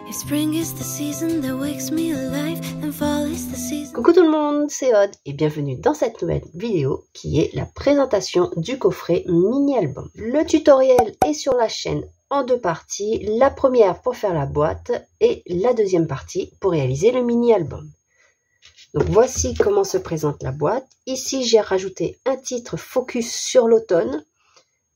Coucou tout le monde, c'est Aude et bienvenue dans cette nouvelle vidéo qui est la présentation du coffret mini-album. Le tutoriel est sur la chaîne en deux parties, la première pour faire la boîte et la deuxième partie pour réaliser le mini-album. Donc voici comment se présente la boîte. Ici j'ai rajouté un titre focus sur l'automne.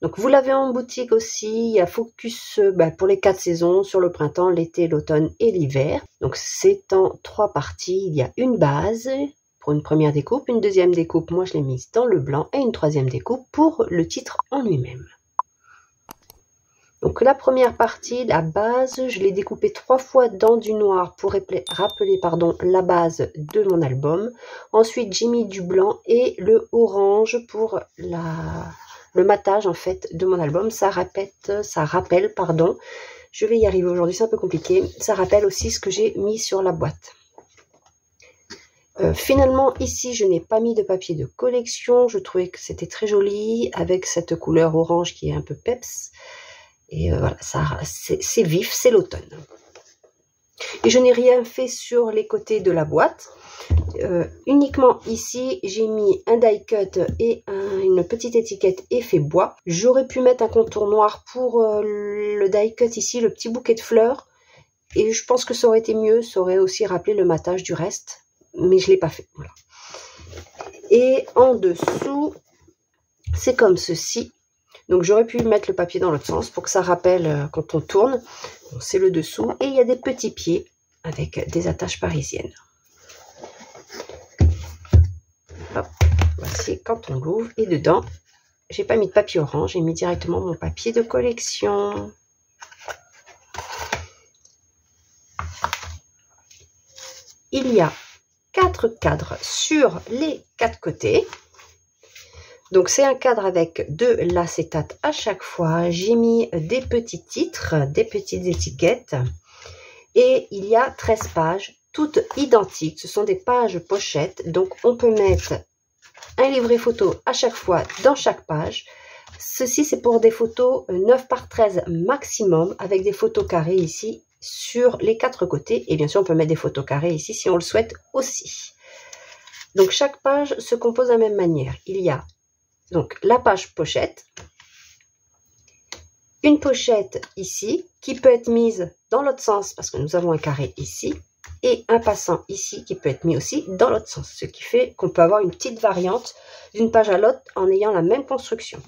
Donc vous l'avez en boutique aussi, il y a focus pour les 4 saisons, sur le printemps, l'été, l'automne et l'hiver. Donc c'est en 3 parties, il y a une base pour une première découpe, une deuxième découpe, moi je l'ai mise dans le blanc, et une troisième découpe pour le titre en lui-même. Donc la première partie, la base, je l'ai découpée 3 fois dans du noir pour rappeler la base de mon album. Ensuite j'ai mis du blanc et le orange pour le matage en fait de mon album. Ça rappelle, je vais y arriver aujourd'hui, c'est un peu compliqué, ça rappelle aussi ce que j'ai mis sur la boîte. Finalement ici je n'ai pas mis de papier de collection, je trouvais que c'était très joli avec cette couleur orange qui est un peu peps, et voilà, c'est vif, c'est l'automne. Et je n'ai rien fait sur les côtés de la boîte. Uniquement ici j'ai mis un die cut et une petite étiquette effet bois. J'aurais pu mettre un contour noir pour le die cut ici, le petit bouquet de fleurs, et je pense que ça aurait été mieux, ça aurait aussi rappelé le matage du reste, mais je l'ai pas fait. Voilà. Et en dessous c'est comme ceci. Donc j'aurais pu mettre le papier dans l'autre sens pour que ça rappelle quand on tourne. C'est le dessous et il y a des petits pieds avec des attaches parisiennes. Hop, voici quand on l'ouvre, et dedans j'ai pas mis de papier orange, j'ai mis directement mon papier de collection. Il y a 4 cadres sur les 4 côtés. Donc c'est un cadre avec de l'acétate à chaque fois. J'ai mis des petits titres, des petites étiquettes, et il y a 13 pages, toutes identiques. Ce sont des pages pochettes, donc on peut mettre un livret photo à chaque fois dans chaque page. Ceci c'est pour des photos 9 par 13 maximum, avec des photos carrées ici sur les 4 côtés, et bien sûr on peut mettre des photos carrées ici si on le souhaite aussi. Donc chaque page se compose de la même manière. Il y a donc la page pochette, une pochette ici qui peut être mise dans l'autre sens parce que nous avons un carré ici, et un passant ici qui peut être mis aussi dans l'autre sens, ce qui fait qu'on peut avoir une petite variante d'une page à l'autre en ayant la même construction.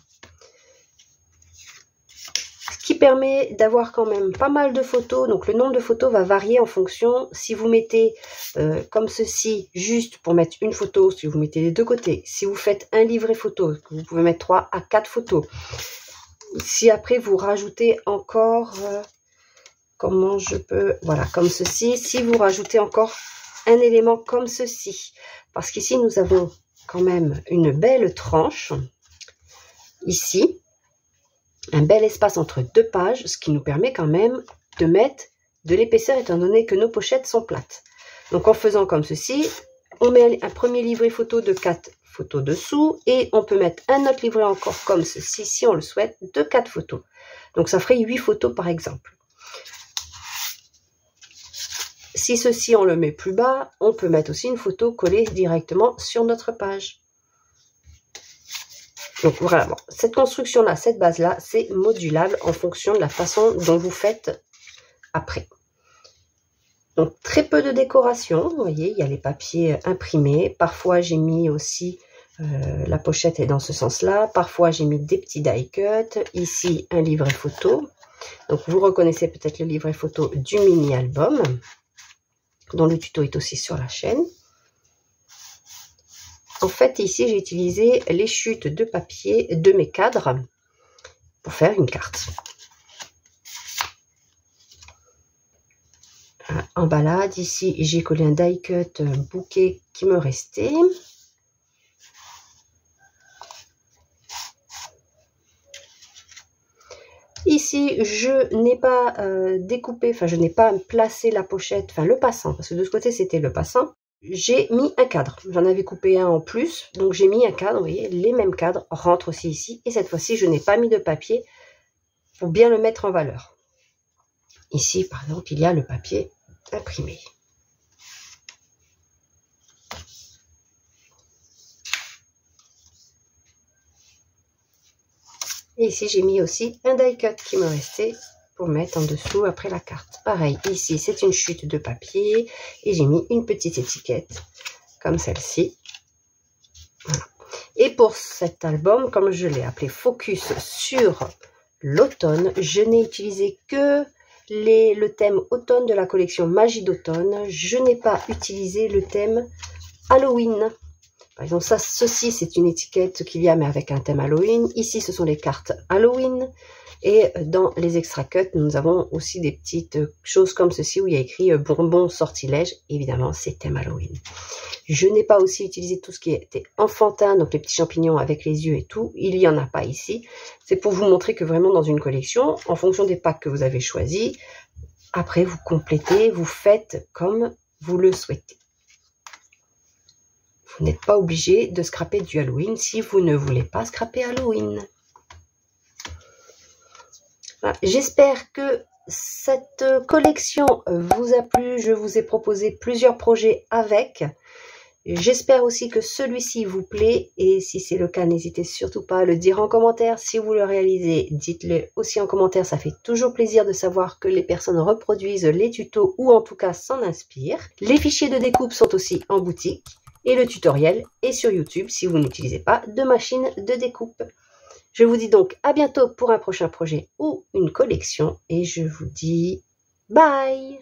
Ce qui permet d'avoir quand même pas mal de photos. Donc le nombre de photos va varier en fonction. Si vous mettez comme ceci juste pour mettre une photo, si vous mettez les deux côtés, si vous faites un livret photo, vous pouvez mettre 3 à 4 photos. Si après vous rajoutez encore comment je peux, voilà, comme ceci, si vous rajoutez encore un élément comme ceci, parce qu'ici nous avons quand même une belle tranche ici, un bel espace entre 2 pages, ce qui nous permet quand même de mettre de l'épaisseur étant donné que nos pochettes sont plates. Donc en faisant comme ceci, on met un premier livret photo de 4 photos dessous, et on peut mettre un autre livret encore comme ceci si on le souhaite de 4 photos. Donc ça ferait 8 photos par exemple. Si ceci on le met plus bas, on peut mettre aussi une photo collée directement sur notre page. Donc vraiment, cette construction-là, cette base-là, c'est modulable en fonction de la façon dont vous faites après. Donc très peu de décoration, vous voyez, il y a les papiers imprimés. Parfois j'ai mis aussi, la pochette est dans ce sens-là. Parfois j'ai mis des petits die cut. Ici un livret photo. Donc vous reconnaissez peut-être le livret photo du mini-album, dont le tuto est aussi sur la chaîne. En fait, ici, j'ai utilisé les chutes de papier de mes cadres pour faire une carte. Emballade, ici, j'ai collé un die cut bouquet qui me restait. Ici, je n'ai pas découpé, enfin, je n'ai pas placé la pochette, enfin, le passant, parce que de ce côté, c'était le passant. J'ai mis un cadre, j'en avais coupé un en plus, donc j'ai mis un cadre, vous voyez, les mêmes cadres rentrent aussi ici, et cette fois-ci je n'ai pas mis de papier pour bien le mettre en valeur. Ici, par exemple, il y a le papier imprimé. Et ici, j'ai mis aussi un die cut qui me restait pour mettre en dessous après la carte. Pareil, ici, c'est une chute de papier et j'ai mis une petite étiquette comme celle-ci. Voilà. Et pour cet album, comme je l'ai appelé Focus sur l'automne, je n'ai utilisé que le thème automne de la collection Magie d'automne. Je n'ai pas utilisé le thème Halloween. Par exemple, ceci, c'est une étiquette qu'il y a, mais avec un thème Halloween. Ici, ce sont les cartes Halloween. Et dans les extra cuts, nous avons aussi des petites choses comme ceci, où il y a écrit bonbons sortilège. Évidemment, c'est thème Halloween. Je n'ai pas aussi utilisé tout ce qui était enfantin, donc les petits champignons avec les yeux et tout. Il n'y en a pas ici. C'est pour vous montrer que vraiment dans une collection, en fonction des packs que vous avez choisis, après vous complétez, vous faites comme vous le souhaitez. Vous n'êtes pas obligé de scraper du Halloween si vous ne voulez pas scraper Halloween. Voilà. J'espère que cette collection vous a plu. Je vous ai proposé plusieurs projets avec. J'espère aussi que celui-ci vous plaît. Et si c'est le cas, n'hésitez surtout pas à le dire en commentaire. Si vous le réalisez, dites-le aussi en commentaire. Ça fait toujours plaisir de savoir que les personnes reproduisent les tutos ou en tout cas s'en inspirent. Les fichiers de découpe sont aussi en boutique. Et le tutoriel est sur YouTube si vous n'utilisez pas de machine de découpe. Je vous dis donc à bientôt pour un prochain projet ou une collection. Et je vous dis bye!